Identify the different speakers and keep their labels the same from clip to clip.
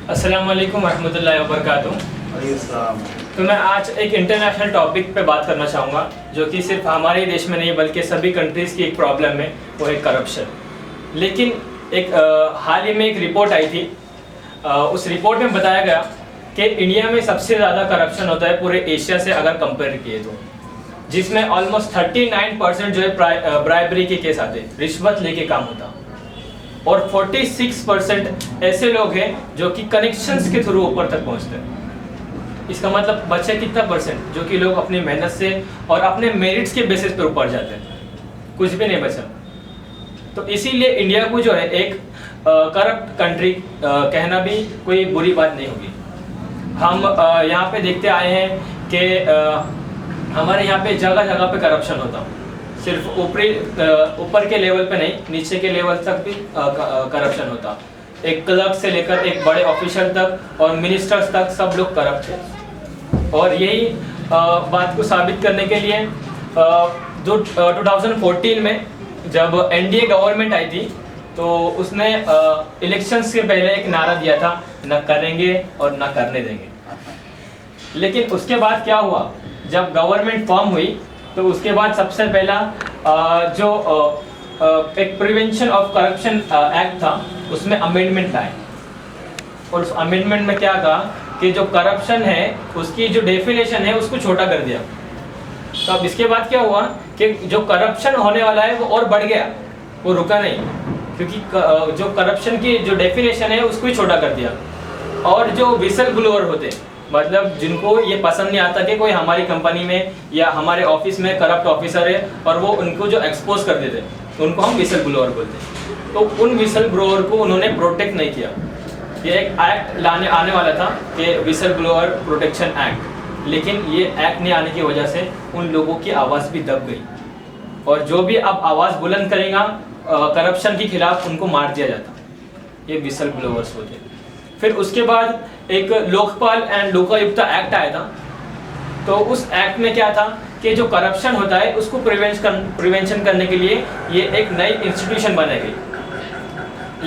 Speaker 1: अस्सलाम वालेकुम रहमतुल्लाहि व बरकातुहू। तो मैं आज एक इंटरनेशनल टॉपिक पे बात करना चाहूँगा जो कि सिर्फ हमारे देश में नहीं बल्कि सभी कंट्रीज़ की एक प्रॉब्लम है, वो है करप्शन। लेकिन एक हाल ही में एक रिपोर्ट आई थी, उस रिपोर्ट में बताया गया कि इंडिया में सबसे ज़्यादा करप्शन होता है पूरे एशिया से अगर कंपेयर किए तो, जिसमें ऑलमोस्ट 39% जो है ब्राइबरी के केस आते हैं, रिश्वत लेके काम होता, और 46% ऐसे लोग हैं जो कि कनेक्शंस के थ्रू ऊपर तक पहुंचते हैं। इसका मतलब बचे कितना परसेंट जो कि लोग अपनी मेहनत से और अपने मेरिट्स के बेसिस पर ऊपर जाते हैं, कुछ भी नहीं बचा। तो इसीलिए इंडिया को जो है एक करप्ट कंट्री कहना भी कोई बुरी बात नहीं होगी। हम यहाँ पे देखते आए हैं कि हमारे यहाँ पे जगह जगह पे करप्शन होता, सिर्फ ऊपर के लेवल पे नहीं, नीचे के लेवल तक भी करप्शन होता। एक क्लर्क से लेकर एक बड़े ऑफिशियल तक और मिनिस्टर्स तक सब लोग करप्ट हैं। और यही बात को साबित करने के लिए 2014 में जब एनडीए गवर्नमेंट आई थी तो उसने इलेक्शंस के पहले एक नारा दिया था, न करेंगे और न करने देंगे। लेकिन उसके बाद क्या हुआ, जब गवर्नमेंट फॉर्म हुई तो उसके बाद सबसे पहला जो एक प्रिवेंशन ऑफ करप्शन एक्ट था उसमें अमेंडमेंट लाए, और उस अमेंडमेंट में क्या कहा कि जो करप्शन है उसकी जो डेफिनेशन है उसको छोटा कर दिया। तो अब इसके बाद क्या हुआ कि जो करप्शन होने वाला है वो और बढ़ गया, वो रुका नहीं, क्योंकि जो करप्शन की जो डेफिनेशन है उसको ही छोटा कर दिया। और जो विसल ब्लोअर होते, मतलब जिनको ये पसंद नहीं आता कि कोई हमारी कंपनी में या हमारे ऑफिस में करप्ट ऑफिसर है और वो उनको जो एक्सपोज कर देते, उनको हम विसल ब्लोअर बोलते हैं। तो उन विसल ब्लोअर को उन्होंने प्रोटेक्ट नहीं किया। ये एक एक्ट आने वाला था कि विसल ब्लोअर प्रोटेक्शन एक्ट, लेकिन ये एक्ट नहीं आने की वजह से उन लोगों की आवाज़ भी दब गई, और जो भी अब आवाज़ बुलंद करेगा करप्शन के खिलाफ उनको मार दिया जाता। ये विसल ब्लोअर्स होते। फिर उसके बाद एक लोकपाल एंड लोकायुक्ता एक्ट आया था। तो उस एक्ट में क्या था कि जो करप्शन होता है उसको प्रिवेंशन करने के लिए ये एक नई इंस्टीट्यूशन बनाई गई।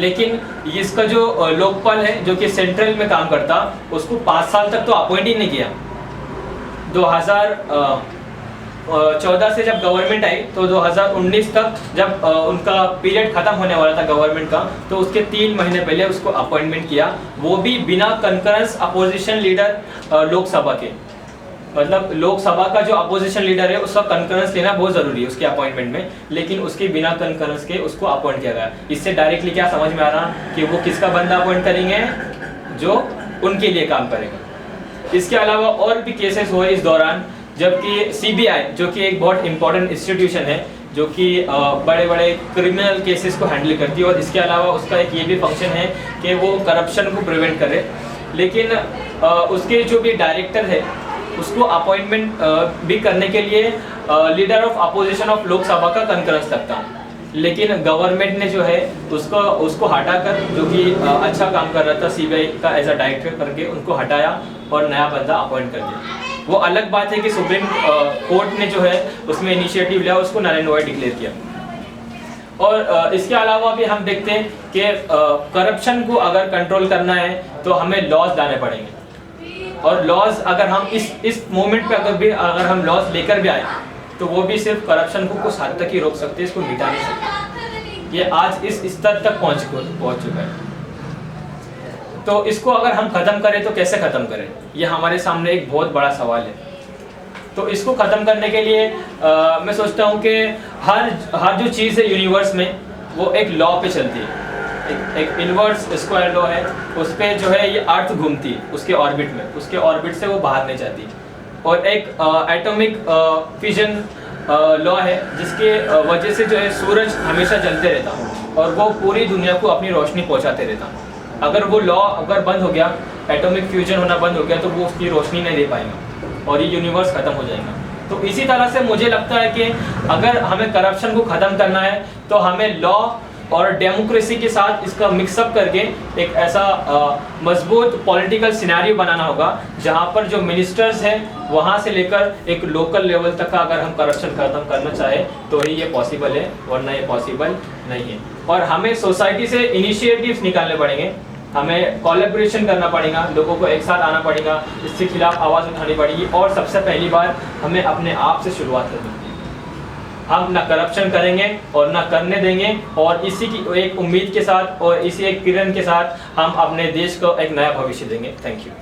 Speaker 1: लेकिन इसका जो लोकपाल है जो कि सेंट्रल में काम करता, उसको 5 साल तक तो अपॉइंट ही नहीं किया। 2014 से जब गवर्नमेंट आई तो 2019 तक जब उनका पीरियड खत्म होने वाला था गवर्नमेंट का, तो उसके 3 महीने पहले उसको अपॉइंटमेंट किया, वो भी बिना कंकरेंस अपोजिशन लीडर लोकसभा के। मतलब लोकसभा का जो अपोजिशन लीडर है उसका कंकरेंस लेना बहुत जरूरी है उसके अपॉइंटमेंट में, लेकिन उसके बिना कंकरेंस के उसको अपॉइंट किया गया। इससे डायरेक्टली क्या समझ में आ रहा कि वो किसका बंदा अपॉइंट करेंगे, जो उनके लिए काम करेगा। इसके अलावा और भी केसेस हुए इस दौरान, जबकि सीबीआई जो कि एक बहुत इंपॉर्टेंट इंस्टीट्यूशन है जो कि बड़े बड़े क्रिमिनल केसेस को हैंडल करती है, और इसके अलावा उसका एक ये भी फंक्शन है कि वो करप्शन को प्रिवेंट करे। लेकिन उसके जो भी डायरेक्टर है उसको अपॉइंटमेंट भी करने के लिए leader of opposition of Lok Sabha का कंकरेंस लगता, लेकिन गवर्नमेंट ने जो है उसको हटाकर, जो कि अच्छा काम कर रहा था सीबीआई का एज अ डायरेक्टर करके, उनको हटाया और नया बंदा अपॉइंट कर दिया। वो अलग बात है कि सुप्रीम कोर्ट ने जो है उसमें इनिशिएटिव लिया, उसको नल एंड वॉइड डिक्लेयर किया। और इसके अलावा भी हम देखते हैं कि करप्शन को अगर कंट्रोल करना है तो हमें लॉज लाने पड़ेंगे, और लॉज अगर हम इस मोमेंट पे अगर हम लॉज लेकर भी आए तो वो भी सिर्फ करप्शन को कुछ हद तक ही रोक सकते हैं, इसको मिटा नहीं सकते। ये आज इस स्तर तक पहुंच चुका है। तो इसको अगर हम खत्म करें तो कैसे खत्म करें, ये हमारे सामने एक बहुत बड़ा सवाल है। तो इसको खत्म करने के लिए मैं सोचता हूँ कि हर जो चीज़ है यूनिवर्स में वो एक लॉ पे चलती है, एक इनवर्स स्क्वायर लॉ है, उस पर जो है ये अर्थ घूमती है उसके ऑर्बिट में, उसके ऑर्बिट से वो बाहर नहीं जाती। और एक एटॉमिक फिजन लॉ है जिसके वजह से जो है सूरज हमेशा जलते रहता और वो पूरी दुनिया को अपनी रोशनी पहुंचाते रहता। अगर वो लॉ अगर बंद हो गया, एटॉमिक फ्यूजन होना बंद हो गया, तो वो उसकी रोशनी नहीं दे पाएगा और ये यूनिवर्स खत्म हो जाएगा। तो इसी तरह से मुझे लगता है कि अगर हमें करप्शन को ख़त्म करना है तो हमें लॉ और डेमोक्रेसी के साथ इसका मिक्सअप करके एक ऐसा मजबूत पॉलिटिकल सिनेरियो बनाना होगा जहां पर जो मिनिस्टर्स हैं वहां से लेकर एक लोकल लेवल तक का अगर हम करप्शन खत्म करना चाहे तो ही ये पॉसिबल है, वरना ये पॉसिबल नहीं है। और हमें सोसाइटी से इनिशिएटिव्स निकालने पड़ेंगे हमें कोलैबोरेशन करना पड़ेगा, लोगों को एक साथ आना पड़ेगा, इसके खिलाफ आवाज़ उठानी पड़ेगी और सबसे पहली बार हमें अपने आप से शुरुआत करनी है। हम ना करप्शन करेंगे और ना करने देंगे, और इसी की एक उम्मीद के साथ और इसी एक किरण के साथ हम अपने देश को एक नया भविष्य देंगे। Thank you.